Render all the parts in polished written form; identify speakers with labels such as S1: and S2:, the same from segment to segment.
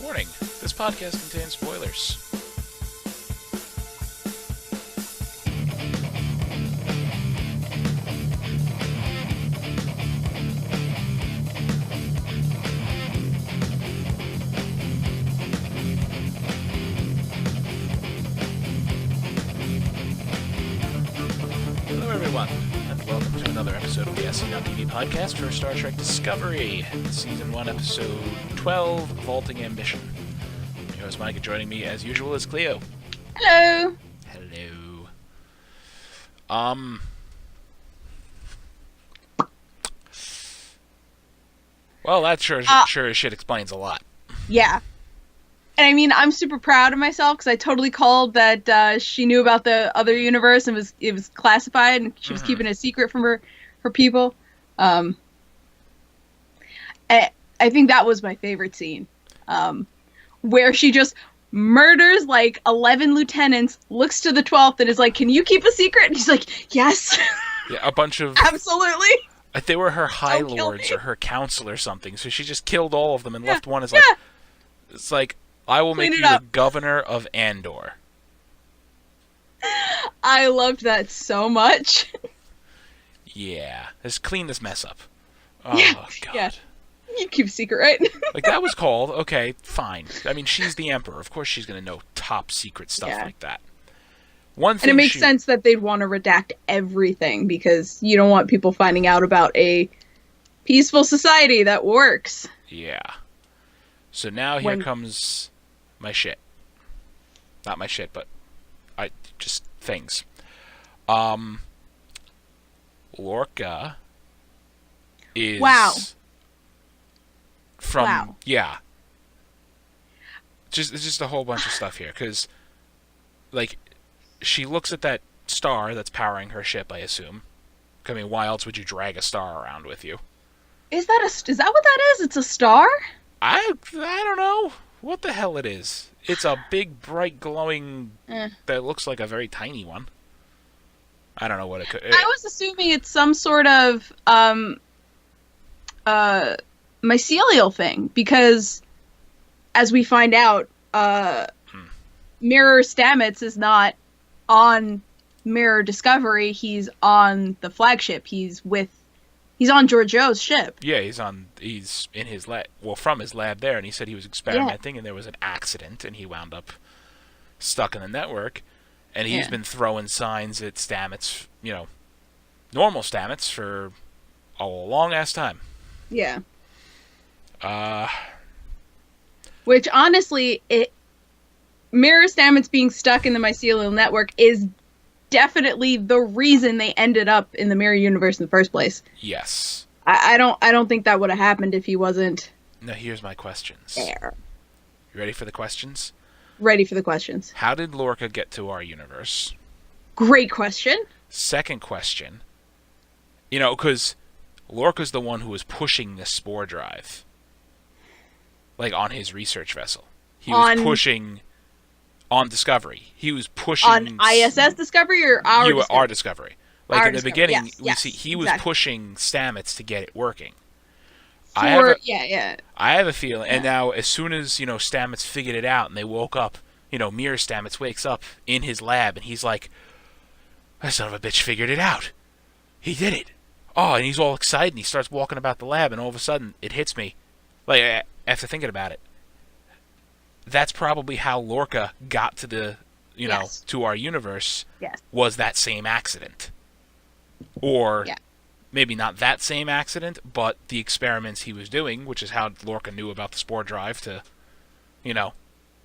S1: Warning, this podcast contains spoilers. Hello everyone, and welcome to another episode of the SC.TV podcast for Star Trek Discovery, Season 1, Episode 12, Vaulting Ambition. Your host Mike, and joining me as usual is Cleo.
S2: Hello.
S1: Hello. Well, that sure as shit explains a lot.
S2: Yeah. And I mean, I'm super proud of myself because I totally called that she knew about the other universe and it was classified and she was keeping it a secret from her people. I think that was my favorite scene, where she just murders like 11 lieutenants, looks to the 12th and is like, "Can you keep a secret?" And he's like, "Yes."
S1: Yeah, a bunch of...
S2: Absolutely.
S1: They were her High
S2: Don't kill
S1: Lords
S2: me.
S1: or her council or something, so she just killed all of them and left one as like... It's like, I will
S2: Clean
S1: make
S2: it
S1: you the
S2: up.
S1: governor of Andor.
S2: I loved that so much.
S1: Yeah. Let's clean this mess up. Oh,
S2: Yeah,
S1: God.
S2: yeah. You keep a secret, right?
S1: Like, that was called, okay, fine. I mean, she's the Emperor. Of course she's going to know top secret stuff
S2: Yeah.
S1: like that. One thing
S2: And it makes
S1: she...
S2: sense that they'd want to redact everything because you don't want people finding out about a peaceful society that works.
S1: Yeah. So now here comes my shit. Not my shit, but just things. Lorca is...
S2: Wow.
S1: From...
S2: Wow.
S1: Yeah. It's just a whole bunch of stuff here, because, like, she looks at that star that's powering her ship, I assume. I mean, why else would you drag a star around with you?
S2: Is that what that is? It's a star?
S1: I don't know what the hell it is. It's a big, bright, glowing... that looks like a very tiny one. I don't know what it could...
S2: I was assuming it's some sort of mycelial thing because, as we find out, Mirror Stamets is not on Mirror Discovery. He's on the flagship. He's on Georgiou's ship.
S1: Yeah, he's in his lab, well, from his lab there, and he said he was experimenting, and there was an accident, and he wound up stuck in the network, and he's been throwing signs at Stamets, normal Stamets, for a long-ass time.
S2: Yeah. Which, honestly, Mirror Stamets being stuck in the mycelial network is definitely the reason they ended up in the Mirror Universe in the first place.
S1: Yes.
S2: I don't think that would have happened if he wasn't
S1: Now here's my questions.
S2: there.
S1: You ready for the questions?
S2: Ready for the questions.
S1: How did Lorca get to our universe?
S2: Great question.
S1: Second question, because Lorca's the one who was pushing the spore drive, like, on his research vessel. He was pushing on Discovery. He was pushing...
S2: On ISS Discovery or our Discovery?
S1: Our Discovery. Like,
S2: Our
S1: in the
S2: Discovery,
S1: beginning,
S2: yes,
S1: he was
S2: exactly.
S1: pushing Stamets to get it working.
S2: I
S1: have a feeling, and now as soon as, Stamets figured it out and they woke up, Mirror Stamets wakes up in his lab and he's like, that son of a bitch figured it out. He did it. Oh, and he's all excited and he starts walking about the lab and all of a sudden it hits me. Like, after thinking about it, that's probably how Lorca got to the, to our universe, was that same accident. Or... maybe not that same accident, but the experiments he was doing, which is how Lorca knew about the spore drive to,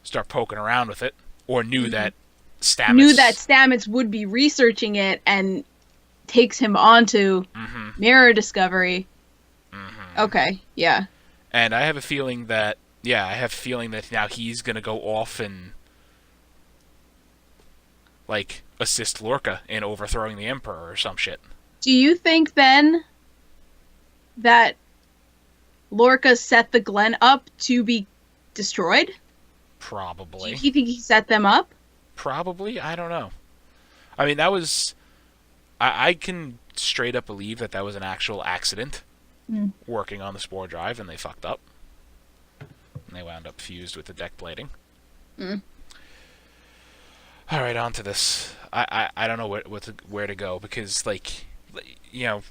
S1: start poking around with it, or knew that
S2: Stamets would be researching it and takes him onto Mirror Discovery. Okay, yeah.
S1: And I have a feeling that, now he's going to go off and, like, assist Lorca in overthrowing the Emperor or some shit.
S2: Do you think, then, that Lorca set the Glen up to be destroyed?
S1: Probably.
S2: Do you think he set them up?
S1: Probably. I don't know. I mean, that was... I can straight up believe that was an actual accident working on the spore drive and they fucked up. And they wound up fused with the deck plating.
S2: Mm.
S1: All right, on to this. I don't know where to go because, like, you know,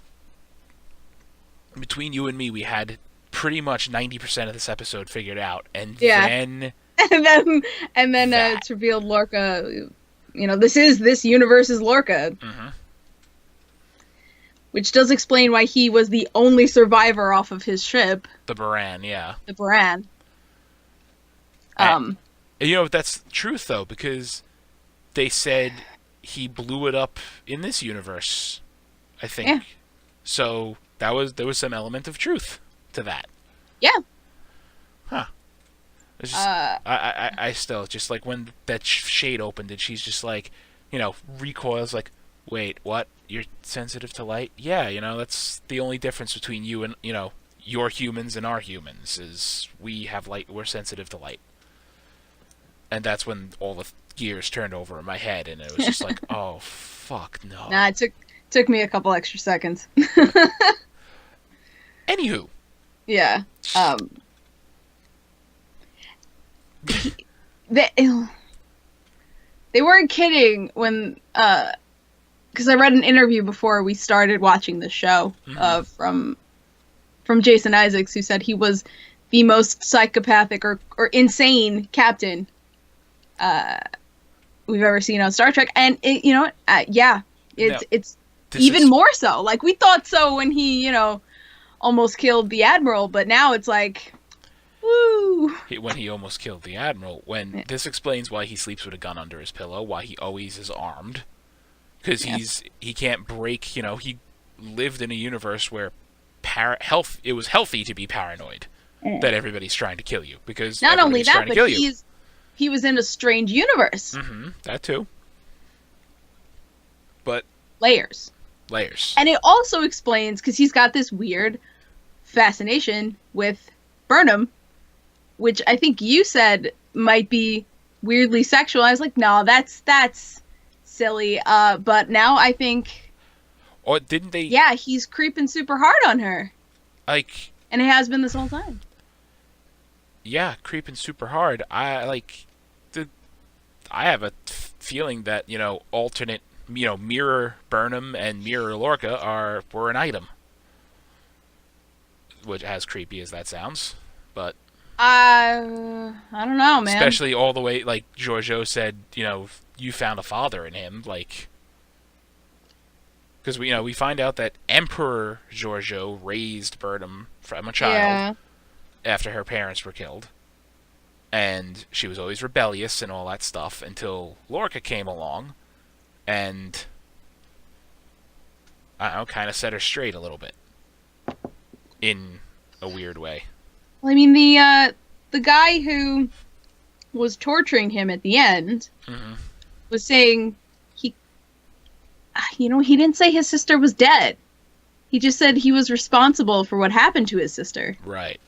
S1: between you and me, we had pretty much 90% of this episode figured out, and then
S2: and then it's revealed Lorca. You know, this universe's Lorca, which does explain why he was the only survivor off of his ship,
S1: the Baran. Yeah,
S2: the Baran.
S1: And, you know, that's truth though, because they said he blew it up in this universe, I think.
S2: Yeah.
S1: So there was some element of truth to that.
S2: Yeah.
S1: Huh. It's just, I still, just like when that shade opened and she's just like, you know, recoils like, wait, what? You're sensitive to light? Yeah, you know, that's the only difference between you and, you know, your humans and our humans is we have light, we're sensitive to light. And that's when all the gears turned over in my head, and it was just like, oh, fuck, no.
S2: Nah, it took me a couple extra seconds.
S1: Anywho.
S2: Yeah. They weren't kidding when, because I read an interview before we started watching the show, from Jason Isaacs, who said he was the most psychopathic or insane captain we've ever seen on Star Trek, and it's even more so. Like, we thought so when he, you know, almost killed the Admiral, but now it's like, woo!
S1: When he almost killed the Admiral, this explains why he sleeps with a gun under his pillow, why he always is armed, because he can't break. You know, he lived in a universe where it was healthy to be paranoid that everybody's trying to kill you, because
S2: not only that, but
S1: he
S2: was in a strange universe.
S1: That too. But
S2: layers. And it also explains, because he's got this weird fascination with Burnham, which I think you said might be weirdly sexual. I was like, no, that's silly. But now I think,
S1: or didn't they?
S2: Yeah, he's creeping super hard on her.
S1: Like,
S2: and it has been this whole time.
S1: Yeah, creeping super hard. I have a feeling that, you know, alternate, you know, Mirror Burnham and Mirror Lorca were an item. Which, as creepy as that sounds, but
S2: I don't know, man.
S1: Especially all the way, like Georgiou said, you know, you found a father in him, like, because we find out that Emperor Georgiou raised Burnham from a child after her parents were killed. And she was always rebellious and all that stuff until Lorca came along and, I don't know, kind of set her straight a little bit. In a weird way.
S2: Well, I mean, the guy who was torturing him at the end was saying he didn't say his sister was dead. He just said he was responsible for what happened to his sister.
S1: Right.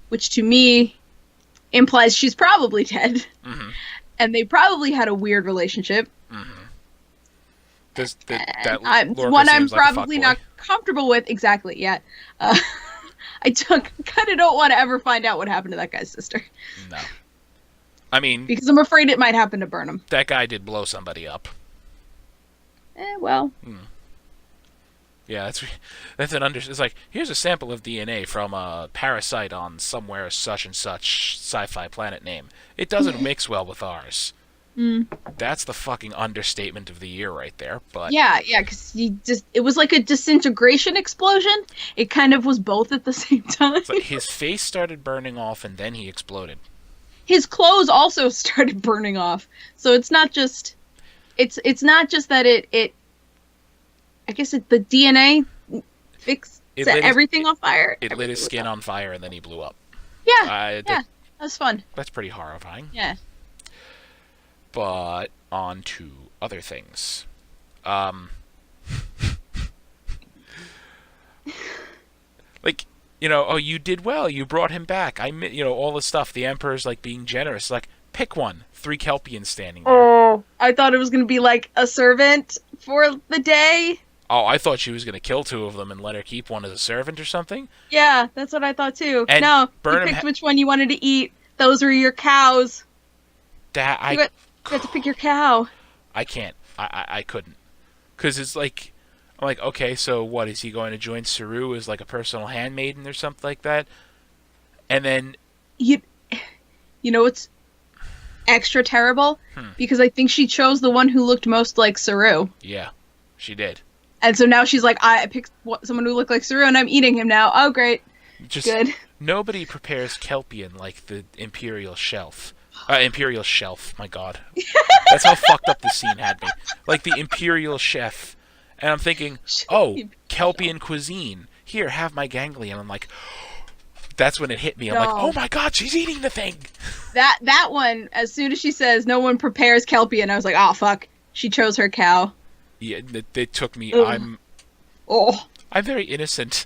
S2: Which to me implies she's probably dead. And they probably had a weird relationship. One I'm probably not comfortable with. Exactly, yeah. I kind of don't want to ever find out what happened to that guy's sister.
S1: No. I mean,
S2: because I'm afraid it might happen to Burnham.
S1: That guy did blow somebody up.
S2: Well.
S1: Yeah, that's it's like, here's a sample of DNA from a parasite on somewhere such and such sci-fi planet name. It doesn't mix well with ours. That's the fucking understatement of the year right there. But
S2: yeah, because it was like a disintegration explosion. It kind of was both at the same time.
S1: It's like his face started burning off and then he exploded.
S2: His clothes also started burning off. So it's not just not just that it I guess the DNA set everything on fire.
S1: It lit his skin on fire and then he blew up.
S2: Yeah, that was fun.
S1: That's pretty horrifying.
S2: Yeah.
S1: But on to other things. Like, you know, oh, you did well. You brought him back. All this stuff. The Emperor's, like, being generous. Like, pick one. 3 Kelpians standing there.
S2: Oh, I thought it was going to be, like, a servant for the day.
S1: Oh, I thought she was going to kill two of them and let her keep one as a servant or something.
S2: Yeah, that's what I thought too.
S1: And
S2: No,
S1: Burnham
S2: you picked which one you wanted to eat. Those were your cows. You got to pick your cow.
S1: I can't. I couldn't. Because it's like, I'm like, okay, so what, is he going to join Saru as like a personal handmaiden or something like that? And then,
S2: You know what's extra terrible? Because I think she chose the one who looked most like Saru.
S1: yeah, she did.
S2: And so now she's like, I picked someone who looked like Saru, and I'm eating him now. Oh, great.
S1: Just
S2: Good.
S1: nobody prepares Kelpian like the Imperial Shelf. Imperial Shelf, my god. That's how fucked up this scene had me. Like the Imperial Chef. And I'm thinking, oh, Kelpian cuisine. Here, have my ganglion. I'm like, that's when it hit me. I'm like, oh my god, she's eating the thing.
S2: That one, as soon as she says no one prepares Kelpian, I was like, oh fuck, she chose her cow.
S1: Yeah, it took me.
S2: Ugh.
S1: I'm very innocent.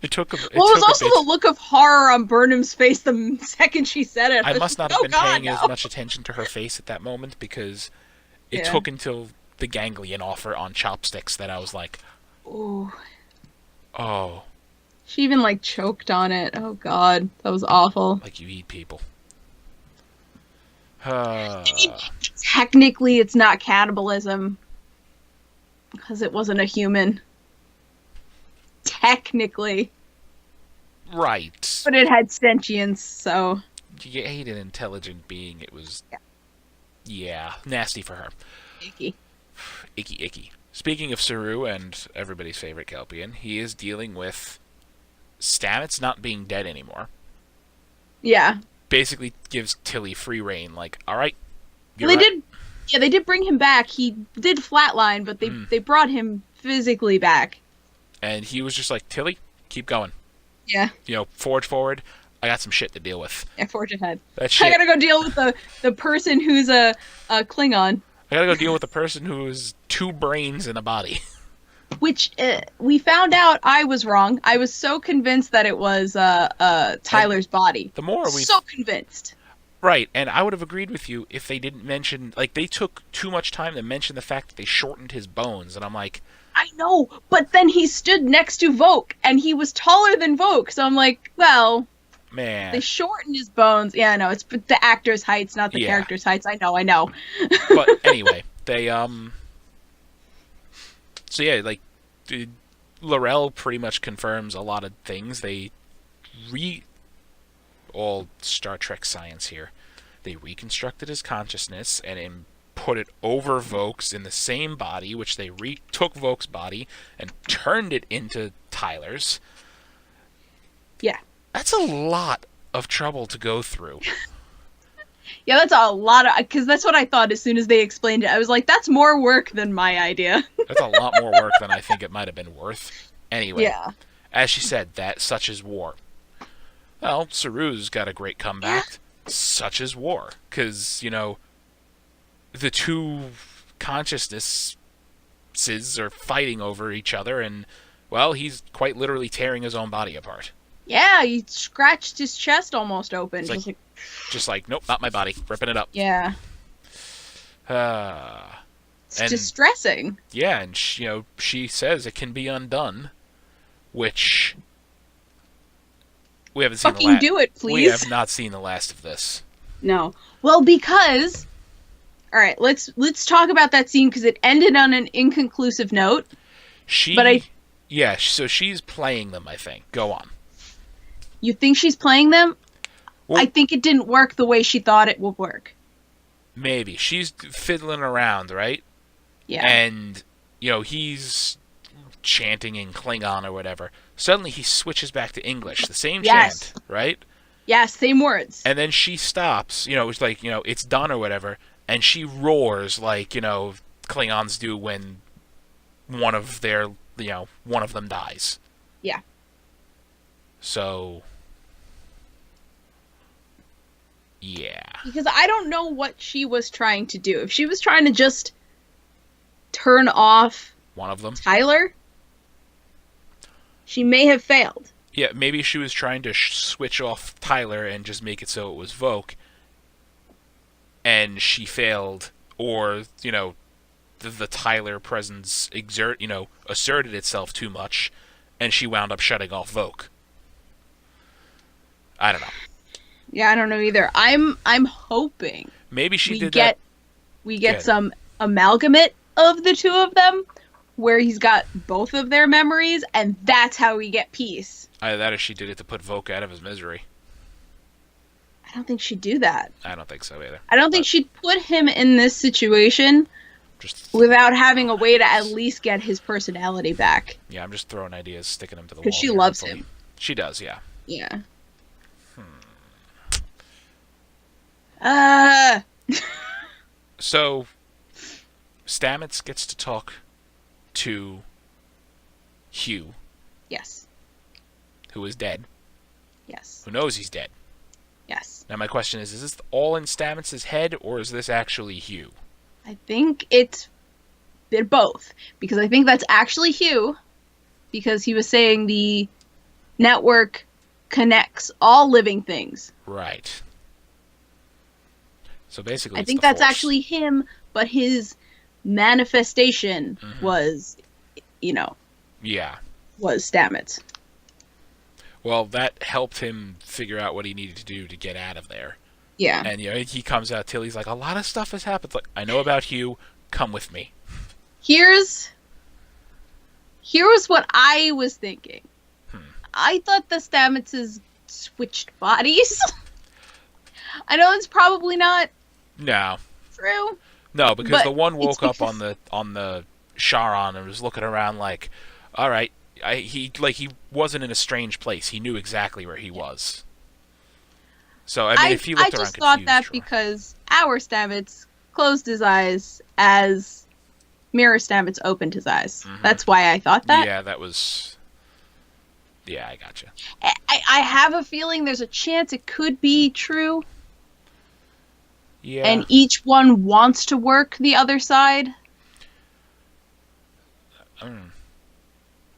S1: It took a.
S2: Well, it was also the look of horror on Burnham's face the second she said it.
S1: I must not have been paying
S2: no.
S1: as much attention to her face at that moment because it took until the ganglion offer on chopsticks that I was like,
S2: Ooh.
S1: oh.
S2: She even like choked on it. Oh god, that was awful.
S1: Like you eat people.
S2: Technically, it's not cannibalism because it wasn't a human. Technically.
S1: Right.
S2: But it had sentience, so.
S1: You ate an intelligent being. It was. Yeah, nasty for her.
S2: Icky.
S1: Icky. Speaking of Saru and everybody's favorite Kelpian, he is dealing with Stamets not being dead anymore.
S2: Yeah.
S1: Basically gives Tilly free reign. Like, all right.
S2: They did bring him back. He did flatline, but they brought him physically back.
S1: And he was just like, Tilly, keep going.
S2: Yeah.
S1: Forge forward. I got some shit to deal with.
S2: Yeah, forge ahead.
S1: That shit.
S2: I gotta go deal with the person who's a Klingon.
S1: I gotta go deal with the person who's two brains in a body.
S2: Which we found out I was wrong. I was so convinced that it was Tyler's body.
S1: The more we
S2: so convinced.
S1: Right, and I would have agreed with you if they didn't mention, like, they took too much time to mention the fact that they shortened his bones, and I'm like,
S2: I know, but then he stood next to Voke, and he was taller than Voke, so I'm like, well,
S1: man,
S2: they shortened his bones. Yeah, I know, it's the actor's heights, not the character's heights. I know.
S1: But anyway, they, so yeah, like, L'Rell pretty much confirms a lot of things. They all Star Trek science here. They reconstructed his consciousness and put it over Voke's in the same body, which they took Voke's body and turned it into Tyler's.
S2: Yeah.
S1: That's a lot of trouble to go through.
S2: Yeah, that's a lot of... Because that's what I thought as soon as they explained it. I was like, that's more work than my idea.
S1: That's a lot more work than I think it might have been worth. Anyway, as she said, that such is war. Well, Saru's got a great comeback. Such is war. Because, the two consciousnesses are fighting over each other, and, well, he's quite literally tearing his own body apart.
S2: Yeah, he scratched his chest almost open.
S1: Just like, nope, not my body. Ripping it up.
S2: Yeah. It's distressing.
S1: Yeah, and she says it can be undone, which we haven't seen.
S2: Fucking do it, please.
S1: We have not seen the last of this.
S2: No. Well, because. All right, let's talk about that scene because it ended on an inconclusive note.
S1: Yeah, so she's playing them. I think. Go on.
S2: You think she's playing them?
S1: Well,
S2: I think it didn't work the way she thought it would work.
S1: Maybe. She's fiddling around, right?
S2: Yeah.
S1: And, he's chanting in Klingon or whatever. Suddenly he switches back to English. The same chant, right?
S2: Yeah, same words.
S1: And then she stops, it's like, it's done or whatever, and she roars like, Klingons do when one of them dies.
S2: Yeah.
S1: So... yeah.
S2: Because I don't know what she was trying to do. If she was trying to just turn off
S1: one of them,
S2: Tyler, she may have failed.
S1: Yeah, maybe she was trying to switch off Tyler and just make it so it was Voke, and she failed, or the Tyler presence asserted itself too much, and she wound up shutting off Voke. I don't know.
S2: Yeah, I don't know either. I'm hoping
S1: Maybe she
S2: we
S1: did
S2: get
S1: that.
S2: we get
S1: Good.
S2: some amalgamate of the two of them, where he's got both of their memories, and that's how we get peace.
S1: Either that or she did it to put Voke out of his misery.
S2: I don't think she'd do that.
S1: I don't think so either.
S2: I don't think she'd put him in this situation
S1: Just
S2: without having a way to at least get his personality back.
S1: yeah, I'm just throwing ideas, sticking them to the wall.
S2: Because she
S1: here,
S2: loves
S1: hopefully.
S2: him.
S1: She does, yeah.
S2: Yeah.
S1: So, Stamets gets to talk to Hugh,
S2: Yes.
S1: who is dead,
S2: Yes.
S1: who knows he's dead.
S2: Yes.
S1: Now my question is this all in Stamets' head, or is this actually Hugh?
S2: I think they're both. Because I think that's actually Hugh. Because he was saying the network connects all living things.
S1: Right. So basically,
S2: I
S1: it's
S2: think
S1: the
S2: that's
S1: Force.
S2: actually him, but his manifestation was,
S1: Yeah.
S2: was Stamets.
S1: Well, that helped him figure out what he needed to do to get out of there.
S2: Yeah.
S1: And he comes out. Tilly's like, a lot of stuff has happened. Like, I know about Hugh. Come with me.
S2: Here's what I was thinking. I thought the Stametses switched bodies. I know it's probably not
S1: No,
S2: true.
S1: no, because
S2: But
S1: the one woke
S2: it's
S1: up
S2: because-
S1: on the Charon and was looking around like, all right. He wasn't in a strange place. He knew exactly where he was. So I mean, if he looked
S2: I
S1: around
S2: just thought
S1: confused,
S2: that
S1: sure.
S2: because our Stamets closed his eyes as Mirror Stamets opened his eyes.
S1: Mhm.
S2: That's why I thought that.
S1: Yeah, that was. Yeah, I gotcha.
S2: I have a feeling there's a chance it could be true,
S1: Yeah.
S2: and each one wants to work the other side.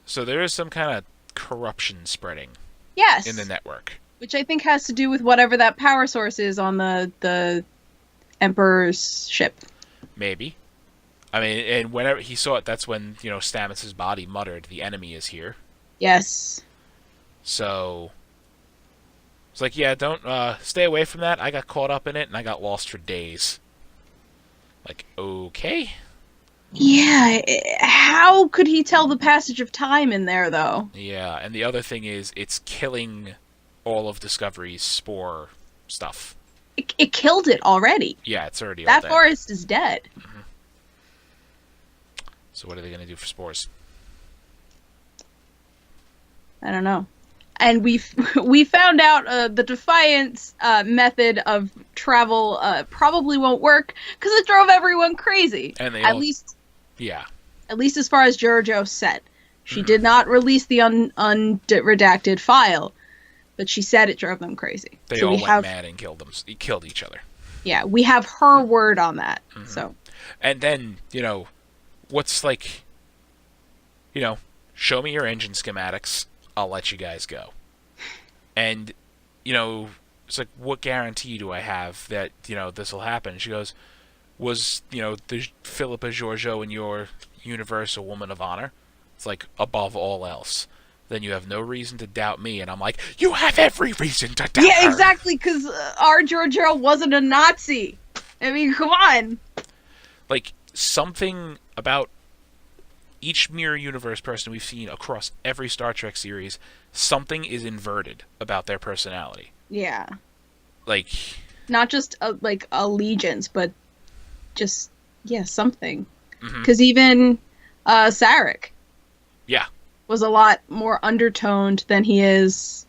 S1: So there is some kind of corruption spreading
S2: Yes.
S1: in the network.
S2: Which I think has to do with whatever that power source is on the Emperor's ship.
S1: Maybe. I mean, and whenever he saw it, that's when, Stamets' body muttered, the enemy is here.
S2: Yes.
S1: So, it's like, yeah, don't, stay away from that. I got caught up in it, and I got lost for days. Like, okay.
S2: Yeah. How could he tell the passage of time in there, though?
S1: Yeah, and the other thing is, it's killing all of Discovery's spore stuff.
S2: It killed it already.
S1: Yeah, it's already all
S2: That
S1: dead.
S2: forest is dead.
S1: So what are they going to do for spores?
S2: I don't know. And we found out the Defiance method of travel probably won't work because it drove everyone crazy.
S1: And they
S2: At
S1: all,
S2: least
S1: yeah.
S2: as far as Giorgio said. She
S1: Mm-hmm.
S2: did not release the unredacted file, but she said it drove them crazy.
S1: They
S2: so
S1: all
S2: we
S1: went
S2: have,
S1: mad and killed each other.
S2: yeah, we have her word on that.
S1: Mm-hmm.
S2: So
S1: And then, what's like, show me your engine schematics, I'll let you guys go. And, it's like, what guarantee do I have that, this will happen? She goes, was, the Philippa Giorgio in your universe a woman of honor? It's like, above all else. Then you have no reason to doubt me. And I'm like, you have every reason to doubt
S2: yeah,
S1: her.
S2: exactly, because our Giorgio wasn't a Nazi. I mean, come on.
S1: Like, something about each Mirror Universe person we've seen across every Star Trek series, something is inverted about their personality.
S2: Yeah.
S1: Like,
S2: Not just like allegiance, but just something.
S1: Mhm.
S2: Because even Sarek
S1: yeah,
S2: was a lot more undertoned than he is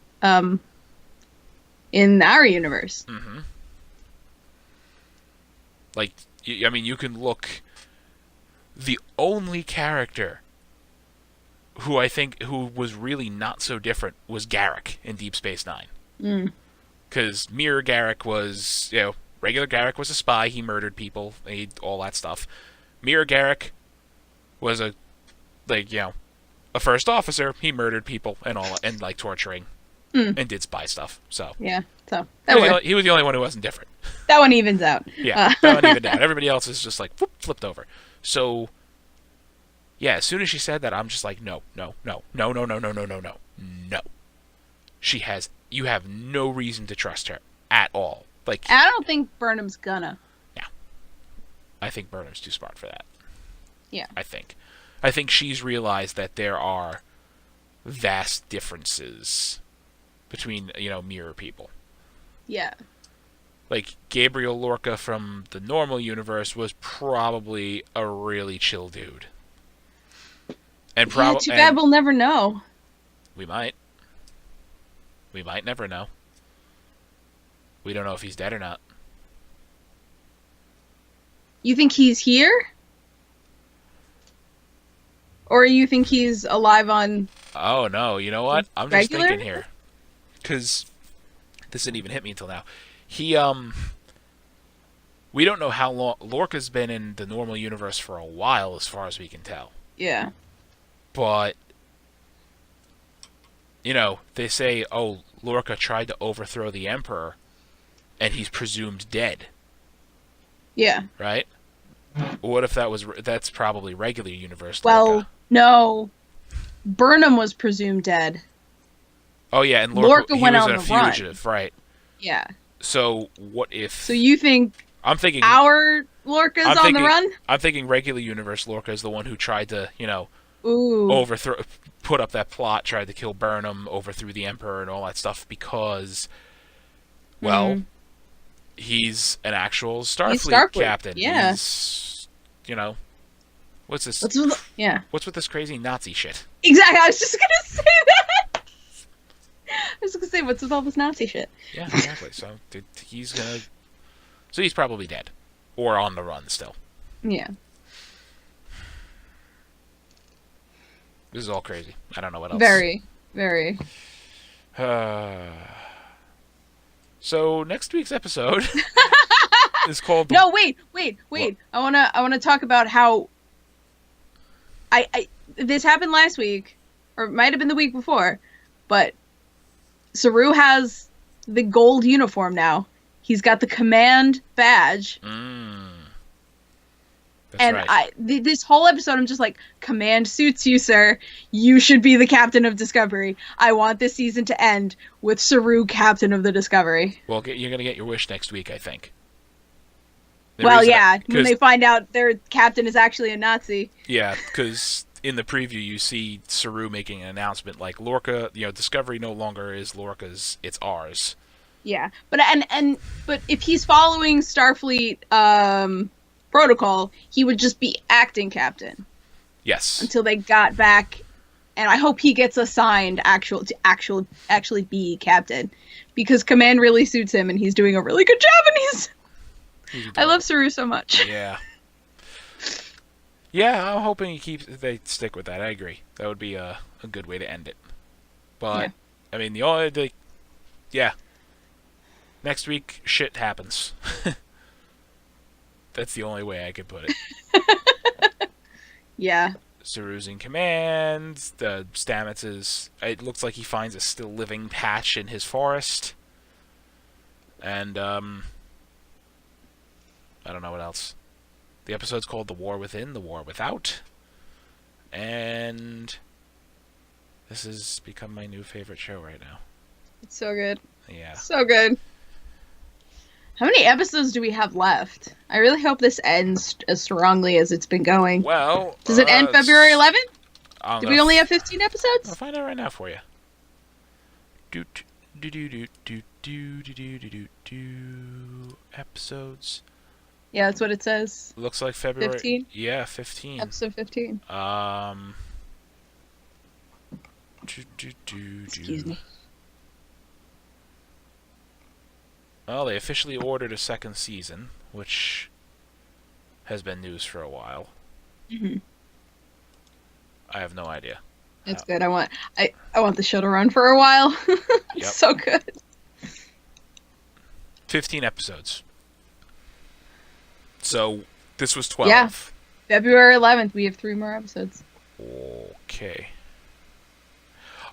S2: in our universe.
S1: hmm like, I mean, you can look. The only character who was really not so different was Garrick in Deep Space Nine.
S2: Mm.
S1: Because Mirror Garrick was, regular Garrick was a spy. He murdered people, all that stuff. Mirror Garrick was a first officer. He murdered people and torturing and did spy stuff. So
S2: Yeah. So
S1: he was the only one who wasn't different.
S2: that one evens out.
S1: Yeah, that one evened out. Everybody else is just like whoop, flipped over. So, yeah, as soon as she said that, I'm just like, no, no, no, no, no, no, no, no, no, no, no. You have no reason to trust her at all. Like,
S2: I don't think Burnham's gonna.
S1: no. I think Burnham's too smart for that.
S2: Yeah.
S1: I think she's realized that there are vast differences between, mirror people.
S2: Yeah.
S1: Like, Gabriel Lorca from the normal universe was probably a really chill dude. And
S2: Yeah, too bad we'll never know.
S1: We might. We might never know. We don't know if he's dead or not.
S2: You think he's here? Or you think he's alive on...
S1: Oh, no. You know what? I'm just
S2: regular?
S1: thinking here. Because this didn't even hit me until now. We don't know how long... Lorca's been in the normal universe for a while, as far as we can tell.
S2: Yeah.
S1: But, they say, oh, Lorca tried to overthrow the Emperor, and he's presumed dead.
S2: Yeah.
S1: Right? What if that's probably regular universe
S2: Well,
S1: Lorca?
S2: no. Burnham was presumed dead.
S1: Oh, yeah, and
S2: Lorca
S1: he
S2: went
S1: was
S2: on
S1: a
S2: the run.
S1: fugitive, right.
S2: Yeah.
S1: So, what if...
S2: So you think
S1: I'm thinking...
S2: our Lorca's on the run?
S1: I'm thinking regular universe Lorca is the one who tried to,
S2: Ooh.
S1: overthrow... Put up that plot, tried to kill Burnham, overthrew the Emperor, and all that stuff because... Well... He's an actual Starfleet captain.
S2: Yeah.
S1: He's, what's this? What's with this crazy Nazi shit?
S2: Exactly. I was just gonna say that. I was gonna say, what's with all this Nazi shit?
S1: Yeah, exactly. So he's probably dead, or on the run still.
S2: Yeah.
S1: This is all crazy. I don't know what else.
S2: Very, very.
S1: So next week's episode is called.
S2: No, wait. What? I wanna talk about how. This happened last week, or it might have been the week before, but Saru has the gold uniform now. He's got the command badge.
S1: That's
S2: and
S1: right.
S2: This whole episode, I'm just like, command suits you, sir. You should be the captain of Discovery. I want this season to end with Saru captain of the Discovery.
S1: Well, you're going to get your wish next week, I think.
S2: When they find out their captain is actually a Nazi.
S1: Yeah, because in the preview you see Saru making an announcement like, Lorca, Discovery no longer is Lorca's, it's ours.
S2: Yeah, but if he's following Starfleet protocol, he would just be acting captain.
S1: Yes.
S2: Until they got back, and I hope he gets assigned actually be captain, because command really suits him, and he's doing a really good job. And I love Saru so much.
S1: Yeah. Yeah, I'm hoping they stick with that. I agree. That would be a good way to end it. But yeah. I mean, yeah. Next week, shit happens. That's the only way I could put it.
S2: Yeah.
S1: Saru's in command. The Stamets it looks like he finds a still living patch in his forest. And, I don't know what else. The episode's called The War Within, The War Without. And this has become my new favorite show right now.
S2: It's so good.
S1: Yeah.
S2: So good. How many episodes do we have left? I really hope this ends as strongly as it's been going.
S1: Well...
S2: Does it end February 11th? Do we only have 15 episodes?
S1: I'll find out right now for you. Episodes.
S2: Yeah, that's what it says.
S1: Looks like February...
S2: 15?
S1: Yeah, 15.
S2: Episode 15. Excuse me.
S1: Well, they officially ordered a second season, which has been news for a while.
S2: Mm-hmm.
S1: I have no idea.
S2: It's good. I want the show to run for a while. It's
S1: Yep.
S2: so good.
S1: 15 episodes. So, this was 12.
S2: Yeah. February 11th, we have 3 more episodes.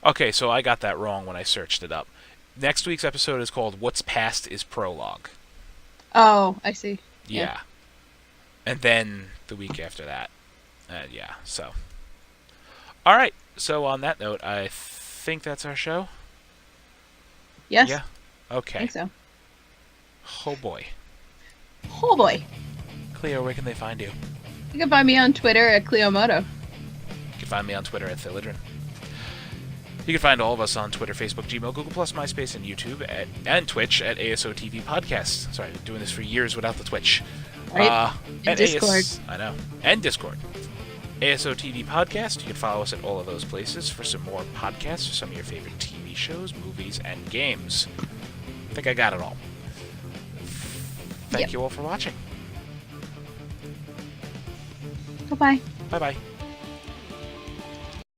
S1: Okay, so I got that wrong when I searched it up. Next week's episode is called What's Past is Prologue.
S2: Oh, I see.
S1: Yeah. And then the week after that. Yeah, so. All right. So on that note, I think that's our show.
S2: Yes.
S1: Yeah.
S2: I
S1: Okay.
S2: think so.
S1: Oh boy.
S2: Oh boy.
S1: Cleo, where can they find you?
S2: You can find me on Twitter at Cleomoto.
S1: You can find me on Twitter at Thilidrin. You can find all of us on Twitter, Facebook, Gmail, Google+, MySpace, and YouTube, and Twitch at ASOTV Podcast. Sorry, I've been doing this for years without the Twitch.
S2: Right. And Discord.
S1: I know. And Discord. ASOTV Podcast. You can follow us at all of those places for some more podcasts, for some of your favorite TV shows, movies, and games. I think I got it all. Thank you all for watching.
S2: Bye-bye.
S1: Bye-bye.